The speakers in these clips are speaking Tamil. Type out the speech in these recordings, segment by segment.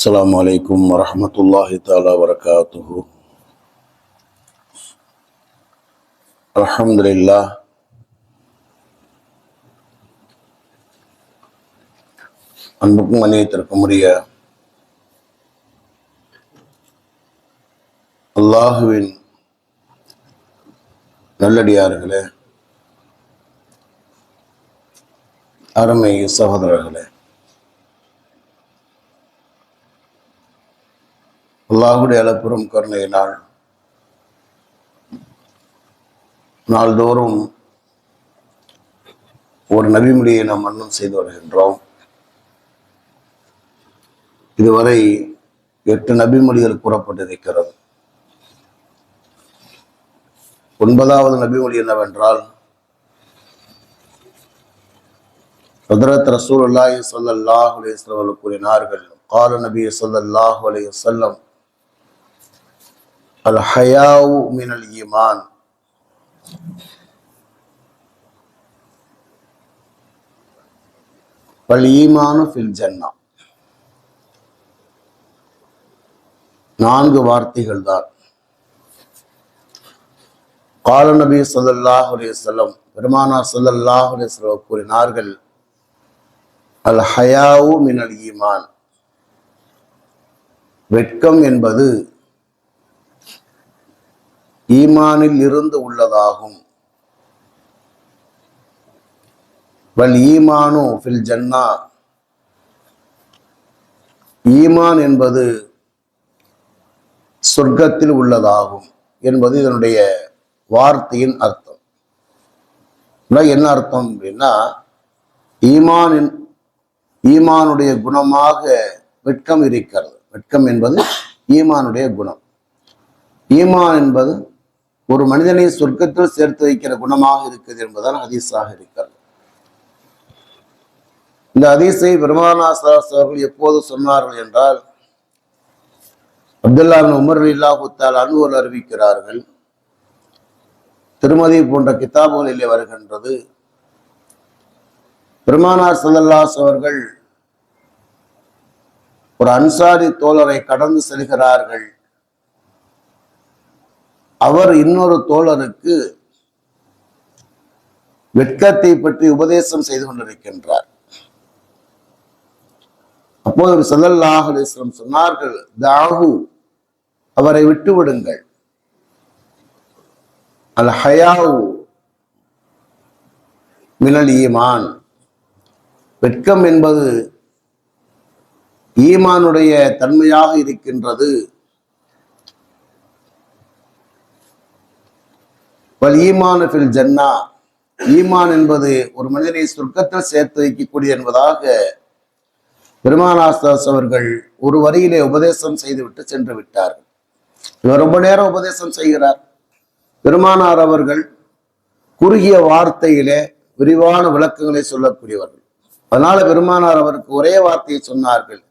السلام عليكم ورحمة الله تعالى وبركاته. الحمد لله. அன்புக்கும் அநேகத்திற்கும் உரிய அல்லாஹுவின் நல்லடியார்களே, அருமை சகோதரர்களே, அல்லாஹுடைய அளப்பெரும் கருணையினால் நாள்தோறும் ஒரு நபிமொழியை நாம் மன்னம் செய்து வருகின்றோம். இதுவரை 8 நபிமொழிகள் கூறப்பட்டிருக்கிறது. 9வது நபிமொழி என்னவென்றால், ஹஜ்ரத் ரசூலுல்லாஹி ஸல்லல்லாஹு அலைஹி வஸல்லம் கூறினார்கள், قال நபி ஸல்லல்லாஹு அலைஹி வஸல்லம், அல் ஹயாஉ மினல் ஈமான், வல் ஈமானு ஃபில் ஜன்னா. 4 வார்த்தைகள் தான். கால நபி ஸல்லல்லாஹு அலைஹி வஸல்லம், பெருமானார் ஸல்லல்லாஹு அலைஹி வஸல்லம் கூறினார்கள், அல் ஹயாஉ மினல் ஈமான், வெட்கம் என்பது ஈமானில் இருந்து உள்ளதாகும். வல் ஈமானு ஃபில் ஜன்னா, ஈமான் என்பது சொர்க்கத்தில் உள்ளதாகும் என்பது இதனுடைய வார்த்தையின் அர்த்தம். என்ன அர்த்தம் அப்படின்னா, ஈமானுடைய குணமாக வெட்கம் இருக்கிறது. வெட்கம் என்பது ஈமானுடைய குணம். ஈமான் என்பது ஒரு மனிதனை சொர்க்கத்தில் சேர்த்து வைக்கிற குணமாக இருக்குது என்பதால் ஹதீஸாக இருக்கிறது. இந்த ஹதீஸை பெருமானார் ஸல்லல்லாஹு அலைஹி அவர்கள் எப்போது சொன்னார்கள் என்றால், அப்துல்லா இப்னு உமர் ரலியல்லாஹு தஆலா அன்ஹு அறிவிக்கிறார்கள். திருமதி போன்ற கிதாபுகளிலே வருகின்றது, பெருமானார் ஸல்லல்லாஹு அலைஹி அவர்கள் ஒரு அன்சாரி தோழரை கடந்து செல்கிறார்கள். அவர் இன்னொரு தோழருக்கு வெட்கத்தை பற்றி உபதேசம் செய்து கொண்டிருக்கின்றார். அப்போது ஸல்லல்லாஹு அலைஹி வஸல்லம் சொன்னார்கள், தாஹு, அவரை விட்டு விடுங்கள். அல் ஹயாஉ மினல் ஈமான், வெட்கம் என்பது ஈமானுடைய தன்மையாக இருக்கின்றது. வல் ஈமானு ஃபில் ஜன்னா, ஈமான் என்பது ஒரு மனிதனை சொர்க்கத்தில் சேர்த்து வைக்கக்கூடிய என்பதாக பெருமானார் ஸல்லல்லாஹு அவர்கள் ஒரு வரியிலே உபதேசம் செய்துவிட்டு சென்று விட்டார்கள். இவர் ரொம்ப நேரம் உபதேசம் செய்கிறார். பெருமானார் அவர்கள் குறுகிய வார்த்தையிலே விரிவான விளக்கங்களை சொல்லக்கூடியவர்கள். அதனால பெருமானார் அவருக்கு ஒரே வார்த்தையை சொன்னார்கள்.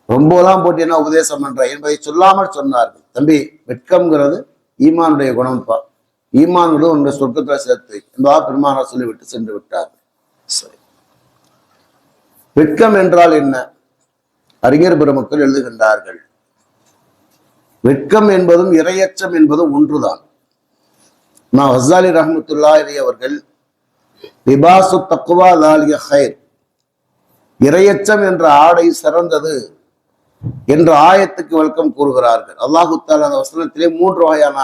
ரொம்பலாம் போட்டினா உபதேசம் பண்ற என்பதை சொல்லாமல் சொன்னார்கள், தம்பி, வெட்கம்ங்கிறது ஈமானுடைய குணம்ப்பா, ஈமான்களும் உன்னுடைய சொர்க்கத்தில் சேர்த்து என்பதாக பெருமானார் சொல்லிவிட்டு சென்று விட்டார். சரி, வெட்கம் என்றால் என்ன? அறிஞர் பெருமக்கள் எழுதுகின்றார்கள், வெட்கம் என்பதும் இரையச்சம் என்பதும் ஒன்றுதான். நான் ஹஸ்ஸாலி ரஹ்மத்துல்லாஹி அலைஹி அவர்கள் லிபாசு தக்வா ஸாலிக கைர், இரையச்சம் என்ற ஆடை சிறந்தது என்ற ஆயத்துக்கு விளக்கம் கூறுகிறார்கள். அல்லாஹு தஆலா அந்த வசனத்திலே 3 வகையான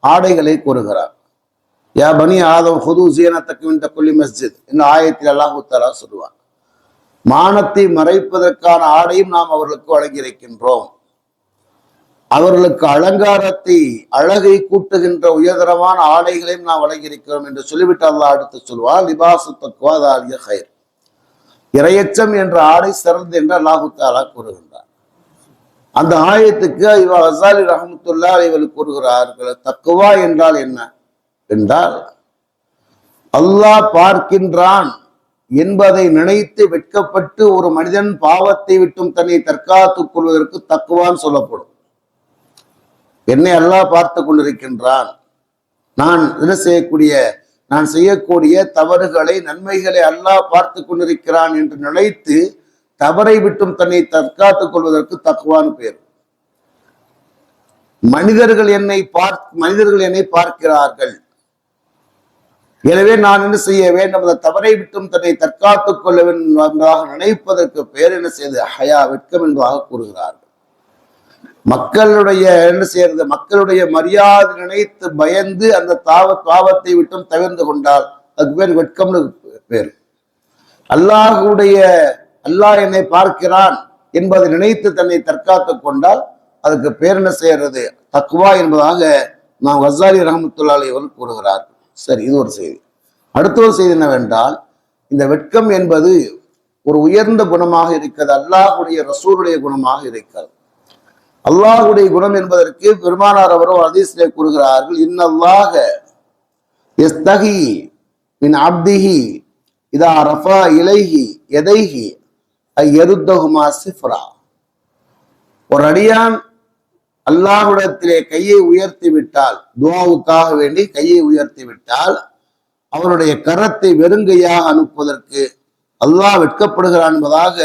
ஆடைகளை கூறுகிறார். யா பனி ஆதம் ஹுது ஸீனத்தக்கும் இன்த குல்லி மஸ்ஜித், இந்த ஆயத்தில் அல்லாஹு தஆலா சொல்லுவார், மானத்தை மறைப்பதற்கான ஆடையும் நாம் அவர்களுக்கு வழங்கியிருக்கின்றோம், அவர்களுக்கு அலங்காரத்தை அழகை கூட்டுகின்ற உயர்தரமான ஆடைகளையும் நாம் வழங்கியிருக்கிறோம் என்று சொல்லிவிட்டு அல்லாஹ் அடுத்து சொல்வார், லிபாசு தக்வா ஸாலிக கைர், இரையச்சம் என்ற ஆடை சிறந்தது என்று அல்லாஹு தஆலா கூறுகின்றார். அந்த ஆயத்துக்கு இவர் ஹஸ்ஸாலி ரஹ்மத்துல்லாஹி அலைஹி கூறுகிறார்கள், தக்வா என்றால் என்ன என்றால், அல்லாஹ் பார்க்கின்றான் என்பதை நினைத்து வெட்கப்பட்டு ஒரு மனிதன் பாவத்தை விட்டும் தன்னை தற்காத்துக் கொள்வதற்கு தக்வான்னு சொல்லப்படும். என்னை அல்லாஹ் பார்த்து கொண்டிருக்கின்றான், நான் செய்யக்கூடிய தவறுகளை நன்மைகளை அல்லாஹ் பார்த்து கொண்டிருக்கிறான் என்று நினைத்து தவறை விட்டும் தன்னை தற்காத்துக் கொள்வதற்கு தக்குவான்னு பேர். மனிதர்கள் என்னை பார்க்கிறார்கள், எனவே நான் என்ன செய்ய வேண்டும், அந்த தவறை விட்டும் தன்னை தற்காத்துக் கொள்ள வேண்டும் என்பதாக நினைப்பதற்கு பேர் என்ன செய்து ஹயா, வெட்கம் என்பதாக கூறுகிறார்கள். மக்களுடைய என்ன செய்யறது, மக்களுடைய மரியாதை நினைத்து பயந்து அந்த பாவத்தை விட்டும் தவிர்ந்து கொண்டால் அதுக்கு பேர் வெட்கம்னு பேர். அல்லாஹ் என்னை பார்க்கிறான் என்பதை நினைத்து தன்னை தற்காத்துக் கொண்டால் அதுக்கு பேர் என்ன செய்யறது, தக்வா என்பதாக நாம் கஸ்ஸாலி ரஹ்மத்துல்லாஹி அவர்கள் கூறுகிறார். சரி, இது ஒரு செய்தி. அடுத்த ஒரு செய்தி என்னவென்றால், இந்த வெட்கம் என்பது ஒரு உயர்ந்த குணமாக இருக்கிறது, அல்லாஹுடைய ரசூலுடைய குணமாக இருக்கிறது. அல்லாஹுடைய குணம் என்பதற்கு பெருமானார் அவர்கள் ஹதீஸிலே கூறுகிறார்கள், இன்னல்லாஹ யஸ்தஹி மின் அப்திஹி இதா ரஃபா இலைஹி யதைஹி அய்யருத்தஹுமா சிஃப்ரா. ஒரு அடியான் அல்லாஹ்விடத்திலே கையை உயர்த்தி விட்டால், துஆவுக்காக வேண்டி கையை உயர்த்தி விட்டால், அவருடைய கரத்தை வெறுங்கையாக அனுப்புவதற்கு அல்லாஹ் வெட்கப்படுகிறான் என்பதாக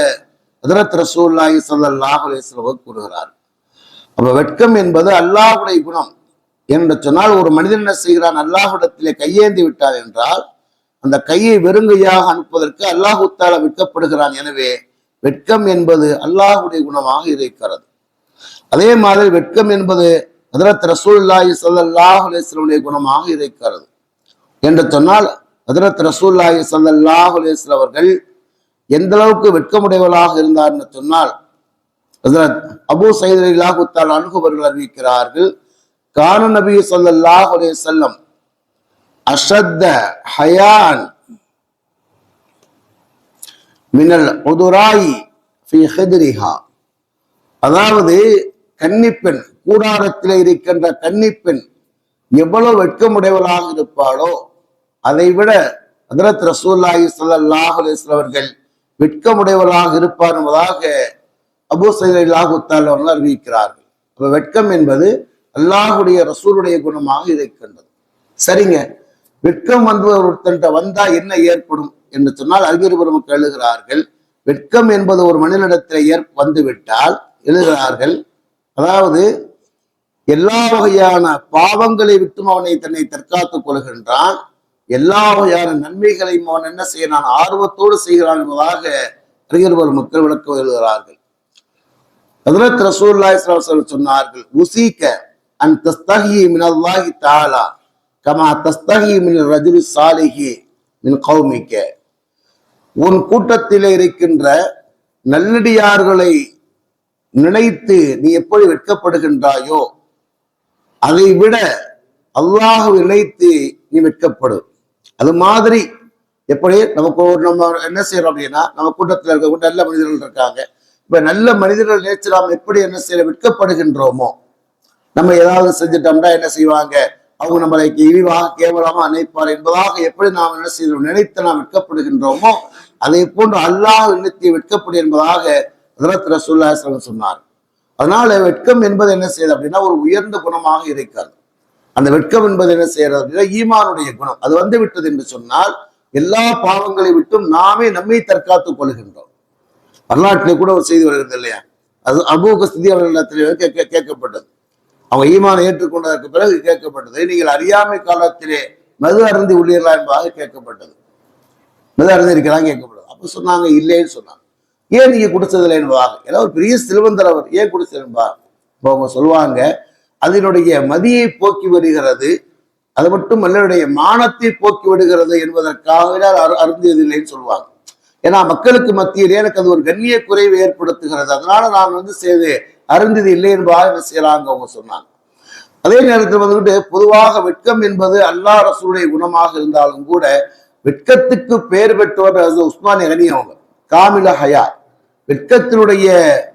ஹஜ்ரத் ரசூலுல்லாஹி ஸல்லல்லாஹு அலைஹி வஸல்லம் கூறுகிறார். அப்ப வெட்கம் என்பது அல்லாஹ்வுடைய குணம் என்று சொன்னால், ஒரு மனிதன் என்ன செய்கிறான், அல்லாஹ்விடத்திலே கையேந்தி விட்டார் என்றால் அந்த கையை வெறுங்கையாக அனுப்புவதற்கு அல்லாஹ் தஆலா வெட்கப்படுகிறான். எனவே வெட்கம் என்பது அல்லாஹ்வுடைய குணமாக இருக்கிறது. அதே மாதிரி வெட்கம் என்பது ஹஜ்ரத் ரசூலுல்லாஹி ஸல்லல்லாஹு அலைஹி வஸல்லம் குணமாக இருக்கிறது என்று சொன்னால், ஹஜ்ரத் ரசூலுல்லாஹி ஸல்லல்லாஹு அலைஹி வஸல்லம் அவர்கள் எந்த அளவுக்கு வெட்கமுடையவர்களாக இருந்தார் என்று சொன்னால், ஹஜ்ரத் அபூ சயீத் ரலியல்லாஹு தஆலா அன்ஹு அவர்கள் அறிவிக்கிறார்கள், கான நபி ஸல்லல்லாஹு அலைஹி வஸல்லம் அஷத்த ஹயான் மினல் உதுராயி ஃபீ ஹித்ரிஹா. அதாவது கன்னிப்பெண், கூடாரத்தில் இருக்கின்ற கன்னிப்பெண் எவ்வளவு வெட்கமுடையவளாக இருப்பாளோ அதை விட ஹஜ்ரத் ரசூலுல்லாஹி ஸல்லல்லாஹு அலைஹி வஸல்லம் அவர்கள் வெட்கமுடையவளாக இருப்பார் என்பதாக அபூ சயீத் ரலியல்லாஹு தஆலா அவர்கள் அறிவிக்கிறார்கள். அப்ப வெட்கம் என்பது அல்லாஹுடைய ரசூலுடைய குணமாக இருக்கின்றது. சரிங்க, வெட்கம் ஒருத்தன்ட்ட வந்தா என்ன ஏற்படும் என்று சொன்னால், அறிஞர் பெருமக்கள் எழுதுகிறார்கள், வெட்கம் என்பது ஒரு மனிதனிடத்தில் வந்துவிட்டால் எழுதுகிறார்கள், அதாவது எல்லா வகையான பாவங்களை விட்டும் அவனை தன்னை தற்காத்துக் கொள்கின்றான், எல்லா வகையான நன்மைகளையும் அவன் என்ன செய்யறான், ஆர்வத்தோடு செய்கிறான் என்பதாக அறிஞர் பெருமக்கள் விளக்கம் எழுதுகிறார்கள். ஹஜ்ரத் ரசூலுல்லாஹி ஸல்லல்லாஹு அலைஹி வஸல்லம் சொன்னார்கள், உஸீக அன் தஸ்தஹி மினல்லாஹி தஆலா கமா தஸ்தஹி மின் ரஜுலி சாலிஹி மின் கௌமிக. உன் கூட்டத்திலே இருக்கின்ற நல்லடியார்களை நினைத்து நீ எப்படி வெட்கப்படுகின்றாயோ அதை விட அல்லாஹ் நினைத்து நீ வெட்கப்படு. அது மாதிரி எப்படி நம்ம என்ன செய்யறோம் அப்படின்னா, நம்ம கூட்டத்தில் இருக்க நல்ல மனிதர்கள் இருக்காங்க, இப்ப நல்ல மனிதர்கள் நினைச்சு நாம் எப்படி என்ன செய்ய வெட்கப்படுகின்றோமோ, நம்ம ஏதாவது செஞ்சுட்டோம்னா என்ன செய்வாங்க, அவங்க நம்மளை இழிவாக கேவலமா நினைப்பார் என்பதாக எப்படி நாம் என்ன செய்யறோம், நினைத்து நாம் வெட்கப்படுகின்றோமோ அதை போன்று அல்லாஹ் நினைத்து வெட்கப்படு என்பதாக ஹஜ்ரத் ரசூலுல்லாஹி ஸல்லல்லாஹு அலைஹி வஸல்லம் சொன்னார். அதனால வெட்கம் என்பது என்ன செய்யுது அப்படின்னா ஒரு உயர்ந்த குணமாக இருக்கிறது. அந்த வெட்கம் என்பது என்ன செய்யறது அப்படின்னா ஈமானுடைய குணம். அது வந்து விட்டது என்று சொன்னால் எல்லா பாவங்களை விட்டும் நாமே நம்மை தற்காத்துக் கொள்கின்றோம். வரலாற்றிலே கூட ஒரு செய்தி வருகிறது இல்லையா, அது அபூ கஸ்தி அவர்களிடத்திலே கேட்கப்பட்டது. அவங்க ஈமானை ஏற்றுக்கொண்டதற்கு பிறகு கேட்கப்பட்டது, நீங்கள் அறியாமை காலத்திலே மது அருந்தி உள்ளீர்களா என்பதாக கேட்கப்பட்டது. மது அருந்திருக்கிறாங்க கேட்கப்பட்டது. அப்ப சொன்னாங்க இல்லைன்னு சொன்னாங்க. ஏன் நீங்க குடிச்சதில்லை என்பதாக. ஏன்னா ஒரு பெரிய செல்வந்தர் அவர், ஏன் குடிச்சா இப்போ அவங்க சொல்லுவாங்க, அதனுடைய மதியை போக்கி வருகிறது, அது மட்டும் மன்னருடைய மானத்தை போக்கி விடுகிறது என்பதற்காக அருந்தியதில்லைன்னு சொல்லுவாங்க. ஏன்னா மக்களுக்கு மத்தியிலே எனக்கு அது ஒரு கண்ணிய குறைவை ஏற்படுத்துகிறது, அதனால நான் செய்து அருந்தது இல்லை என்பதாக என்ன செய்யறாங்க அவங்க சொன்னாங்க. அதே நேரத்தில் வந்துகிட்டு பொதுவாக வெட்கம் என்பது அல்லாஹ் ரசூலுடைய குணமாக இருந்தாலும் கூட வெட்கத்துக்கு பெயர் பெற்றவர் உஸ்மானி கனி அவங்க காமில ஹயா, வெட்கத்தினுடைய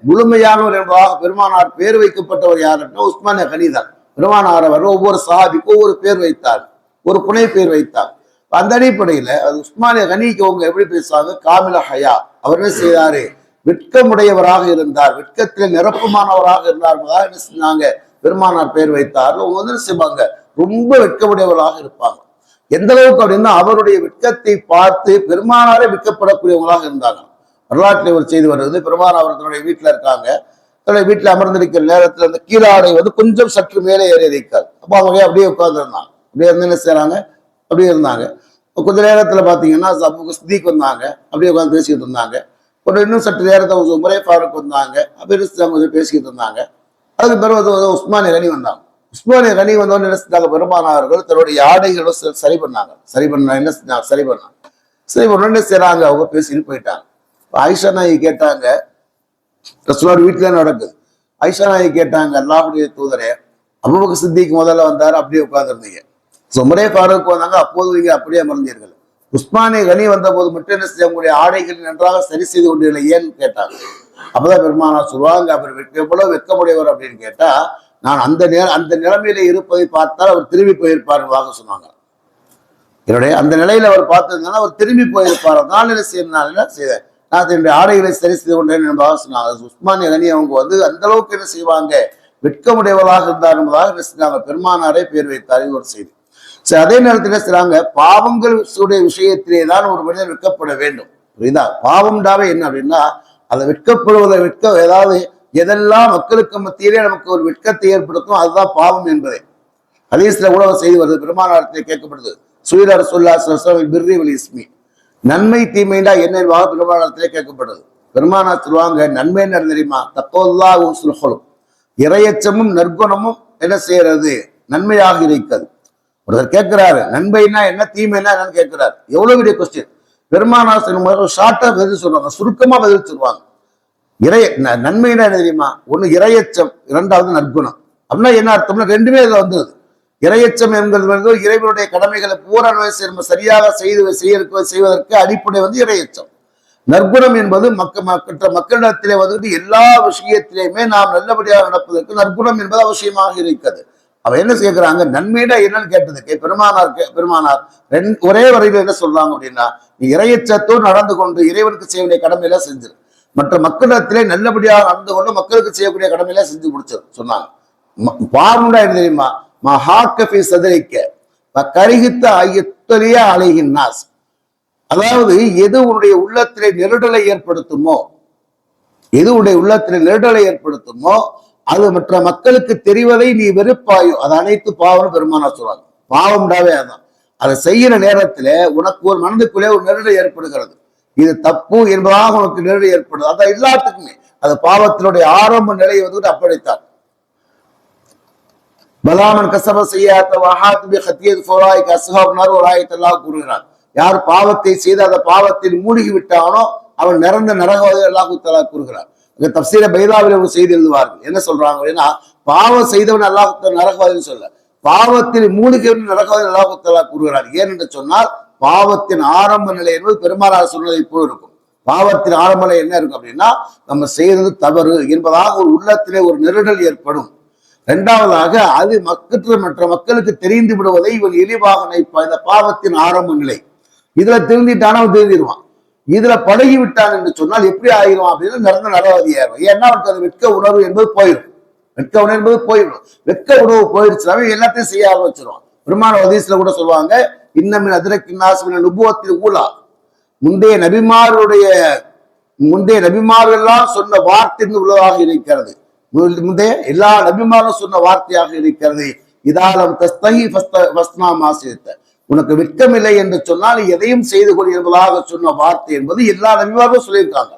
முழுமையானவர் என்பதாக பெருமானார் பேர் வைக்கப்பட்டவர் யாருன்னா உஸ்மானி கனி தான். பெருமானார் அவர் ஒவ்வொரு சஹாபிக்கும் ஒவ்வொரு பேர் வைத்தார், ஒரு புனை பேர் வைத்தார். அந்த அடிப்படையில அது உஸ்மானிய கனிக்கு அவங்க எப்படி பேசுவாங்க, காமில ஹயா, அவர் என்ன செய்தாரு, வெட்கமுடையவராக இருந்தார், வெட்கத்திலே நிரப்பமானவராக இருந்தார் என்பதாக என்ன செஞ்சாங்க, பெருமானார் பேர் வைத்தார். அவங்க வந்து என்ன செய்வாங்க, ரொம்ப வெட்கமுடையவர்களாக இருப்பாங்க. எந்த அளவுக்கு அப்படின்னா அவருடைய வெட்கத்தை பார்த்து பெருமானாரே வெட்கப்படக்கூடியவங்களாக இருந்தாங்க. வரலாற்றில் ஒரு செய்தி வருது. பெருமானார் அவர் தன்னுடைய வீட்டுல இருக்காங்க. தன்னுடைய வீட்டுல அமர்ந்திருக்கிற நேரத்துல அந்த கீழாடை வந்து கொஞ்சம் சற்று மேலே ஏறி இருக்காது. அப்போ அவங்க அப்படியே உட்கார்ந்துருந்தாங்க. அப்படியே இருந்து என்ன செய்யறாங்க, அப்படியே இருந்தாங்க. கொஞ்ச நேரத்துல பாத்தீங்கன்னா அபூ சித்திக் வந்தாங்க, அப்படியே உட்காந்து பேசிக்கிட்டு இருந்தாங்க. இன்னும் சற்று நேரத்தை உமரே ஃபாரூக் வந்தாங்க, அப்படியே பேசிக்கிட்டு இருந்தாங்க. அதுக்கு பிறகு உஸ்மானே கனி வந்தாங்க. உஸ்மானே கனி வந்தோன்னு என்ன செஞ்சாங்க, பெருமானார்கள் தன்னுடைய ஆடைகளும் சரி பண்ணாங்க. சரி பண்ணாங்க. சரி பண்ண செய்றாங்க, அவங்க பேசிட்டு போயிட்டாங்க. ஆயிஷா நாயகி கேட்டாங்க, ரசூலுல்லாஹ் வீட்டுல நடக்குது. ஆயிஷா நாயகி கேட்டாங்க, அல்லாஹ்வுடைய தூதரே, அபூபக்கர் சித்திக் முதல்ல வந்தாரு, அப்படியே உட்கார்ந்துருந்தீங்க. உமரே ஃபாரூக் வந்தாங்க, அப்போது நீங்க அப்படியே அமர்ந்தீர்கள். உஸ்மானே கனி வந்த போது மட்டும் என்ன செய்ய, உங்களுடைய ஆடைகள் நன்றாக சரி செய்து கொண்டீர்கள் ஏன்னு கேட்டாங்க. அப்பதான் பெருமானார் சொல்லுவாங்க, அவர் எவ்வளவு வெட்கமுடையவர் அப்படின்னு கேட்டா, நான் அந்த நிலைமையில இருப்பதை பார்த்தால் அவர் திரும்பி போயிருப்பார் சொன்னாங்க. என்னுடைய அந்த நிலையில அவர் பார்த்திருந்தாலும் அவர் திரும்பி போயிருப்பார். அதனால என்ன செய்தேன், நான் என்னுடைய ஆடைகளை சரி செய்து கொண்டேன் என்பதாக சொன்னாங்க. உஸ்மானே கனி அவங்க வந்து அந்த அளவுக்கு என்ன செய்வாங்க, வெட்கமுடையவர்களாக இருந்தார் என்பதாக என்ன செஞ்சாங்க, பெருமானாரே பேர் வைத்தார். ஒரு செய்தி. சரி, அதே நேரத்தில் செய்றாங்க, பாவங்களுடைய விஷயத்திலே தான் ஒரு மனிதன் வெட்கப்பட வேண்டும். புரியுதா? பாவம்டாவே என்ன அப்படின்னா, அதை வெட்கப்படுவதை ஏதாவது எதெல்லாம் மக்களுக்கு மத்தியிலே நமக்கு ஒரு வெட்கத்தை ஏற்படுத்தும் அதுதான் பாவம் என்பதே ஹதீஸ்ல கூட செய்தி வருது. பெருமானாரத்திலே கேட்கப்படுது, சுயில ரசூலுல்லாஹி ஸல்லல்லாஹு அலைஹி வஸல்லம் பிர்ரி வல் இஸ்மி, நன்மை தீமைண்டா என்ன என்பதாக பெருமானாரத்திலே கேட்கப்படுது. பெருமானார் சொல்லுவாங்க, நன்மை என்ன தெரியுமா, தக்வல்லாஹ் வ ஹுஸ்னுல் குலுக், இறையச்சமும் நற்குணமும் என்ன செய்யறது, நன்மையாக இருக்கிறது. ஒருத்தர் கேட்கிறாரு, நன்மைனா என்ன, தீமைனா என்னன்னு கேட்கிறாரு. எவ்வளவு பெரிய கொஸ்டின். பெருமானார் ஷார்ட்டா பதில் சொல்லுவாங்க, சுருக்கமா பதில் சொல்லுவாங்க. நன்மைனா என்ன தெரியுமா, ஒண்ணு இறையச்சம், இரண்டாவது நற்குணம். அப்படின்னா என்ன அர்த்தம்னா, ரெண்டுமே இதுல வந்தது. இறையச்சம் என்கிறது இறைவனுடைய கடமைகளை பூரண சரியாக செய்வதற்கு அடிப்படை வந்து இறையச்சம். நற்குணம் என்பது மற்ற மக்களிடத்திலே வந்துட்டு எல்லா விஷயத்திலேயுமே நாம் நல்லபடியாக நடப்பதற்கு நற்குணம் என்பது அவசியமாக இருக்கிறது. அவ என்ன கேட்கிறாங்க, நன்மையிட என்னன்னு கேட்டதுக்கு பெருமானார் ஒரே வரையில என்ன சொல்றாங்க அப்படின்னா, நீ இறையச்சத்தோடு நடந்து கொண்டு இறைவனுக்கு செய்ய வேண்டிய கடமையில செஞ்சிரு, மற்ற மக்களிடத்திலே நல்லபடியாக நடந்து கொண்டு மக்களுக்கு செய்யக்கூடிய கடமையில செஞ்சு முடிச்சிரு சொன்னாங்க. பாவம்டா என்ன தெரியுமா, மஹாக்கபி சதரிக்க கரிகித்த ஐயத்தலிய அலைகின் நாஸ், அதாவது எது உன்னுடைய உள்ளத்திலே நெருடலை ஏற்படுத்துமோ அது மற்ற மக்களுக்கு தெரிவதை நீ வெறுப்பாயோ அது அனைத்து பாவம் பெருமானார் சொல்றாங்க. பாவம்டாவே அதான். அதை செய்யற நேரத்துல உனக்கு ஒரு மனதுக்குள்ளே ஒரு நெருடல் ஏற்படுகிறது, இது தப்பு என்பதாக உனக்கு நெருடல் ஏற்படுது. அதான் எல்லாத்துக்குமே அது பாவத்தினுடைய ஆரம்ப நிலையை வந்துட்டு அப்படித்தான். பலாமன் கசப செய்யாத ஒரு ஆயத்தெல்லாம் கூறுகிறார். யார் பாவத்தை செய்து அந்த பாவத்தில் மூழ்கி விட்டானோ அவன் நிறந்த நரகவாதி அல்லாஹு தஆலா கூறுகிறார். தப்சீர பைதாவில ஒரு செய்தி எழுதுவார்கள். என்ன சொல்றாங்க அப்படின்னா, பாவம் செய்தவன் அல்லாஹு தஆலா நரகவாதின்னு சொல்ல, பாவத்தில் மூழ்கியவன் நரகவாதி அல்லாஹு தஆலா கூறுகிறார். ஏன் என்று சொன்னால், பாவத்தின் ஆரம்ப நிலை என்பது பெருமானார் சொன்னதை போல் இருக்கும். பாவத்தின் ஆரம்ப நிலை என்ன இருக்கும் அப்படின்னா, நம்ம செய்யறது தவறு என்பதாக ஒரு உள்ளத்திலே ஒரு நெருடல் ஏற்படும். இரண்டாவதாக அது மற்ற மக்களுக்கு தெரிந்து விடுவதை இவன் இழிவாக நினைப்பான். இந்த பாவத்தின் ஆரம்ப நிலை. இதுல திருந்திட்டான அவன் திருந்திடுவான். இதுல பழகி விட்டான் என்று சொன்னால் எப்படி ஆகிடும் அப்படின்னு நிறந்த நரவாதி ஆயிரும். ஏன்னா அவனுக்கு அது வெட்க உணர்வு என்பது போயிடும். வெட்க உணர்வு போயிடுச்சுனாவே எல்லாத்தையும் செய்ய ஆரம்பிச்சிருவான். பெருமான ஹதீஸ்ல கூட சொல்லுவாங்க, இன்னமின் அதிரக்கின் நுபுவத்தில் ஊழா, முந்தைய நபிமார்கள் எல்லாம் சொன்ன வார்த்தை உள்ளதாக இருக்கிறது. முந்தைய எல்லா நபிமாரும் சொன்ன வார்த்தையாக இருக்கிறது. இதாலம் தஸ்தஹி ஃபஸ்னா மாசித்த, உனக்கு வெட்கமில்லை என்று சொன்னால் எதையும் செய்து கொள் என்பதாக சொன்ன வார்த்தை என்பது எல்லா நபிமாரும் சொல்லியிருக்காங்க.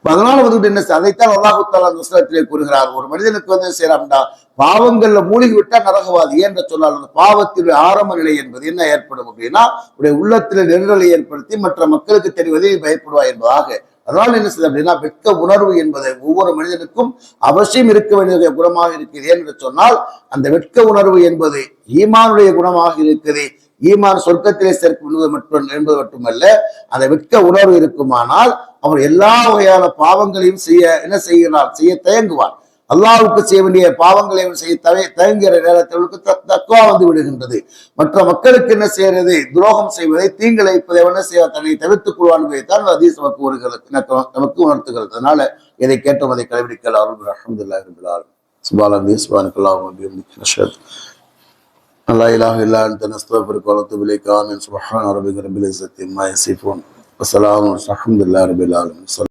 அதனால வந்துட்டு என்ன, அதைத்தான் அல்லாஹு தஆலா அந்த வசனத்திலே கூறுகிறார். ஒரு மனிதனுக்கு வந்து செய்யறாம்டா பாவங்கள்ல மூழ்கி விட்டா நரகவாதி. என்று சொன்னால் அந்த பாவத்தினுடைய ஆரம்ப நிலை என்பது என்ன ஏற்படும் அப்படின்னா, உடைய உள்ளத்திலே நெருடலை ஏற்படுத்தி மற்ற மக்களுக்கு தெரிவதை பயப்படுவாய் என்பதாக. அதனால என்ன செய்ய அப்படின்னா, வெட்க உணர்வு என்பதை ஒவ்வொரு மனிதனுக்கும் அவசியம் இருக்க வேண்டிய குணமாக இருக்குது. என்று சொன்னால் அந்த வெட்க உணர்வு என்பது ஈமானுடைய குணமாக இருக்குது. ஈமான் சொர்க்கத்திலே சேர்க்கப்படுவது என்பது மட்டுமல்ல, அந்த வெட்க உணர்வு இருக்குமானால் அவர் எல்லா வகையான பாவங்களையும் செய்ய தயங்குவார். அல்லாஹ்வுக்கு செய்ய வேண்டிய பாவங்களை செய்ய தயங்குகிற நேரத்திற்கு தக்வா வந்து விடுகின்றது. மற்ற மக்களுக்கு என்ன செய்யறது, துரோகம் செய்வதை, தீங்கிழைப்பதை என்ன செய்ய தன்னை தவிர்த்துக் கொள்வான் என்பதைத்தான் ஹதீஸ் நமக்கு உணர்த்துகிறது. அதனால எதை கேட்டோம் அதை கடைபிடிக்கலாம். அல்ஹம்துலில்லாஹி ரப்பில் ஆலமீன். சுப்ஹானல்லாஹி வ பிஹம்திஹி அஷ்ஹது அல்லா இலாஹ இல்லா அன்த நஸ்தக்ஃபிருக வ நத்தூபு இலைக. ஆமீன். சுப்ஹான ரப்பிக ரப்பில் இஸ்ஸத்தி அம்மா யசிஃபூன் வ ஸலாமுன் அல்ஹம்துலில்லாஹி ரப்பில் ஆலமீன்.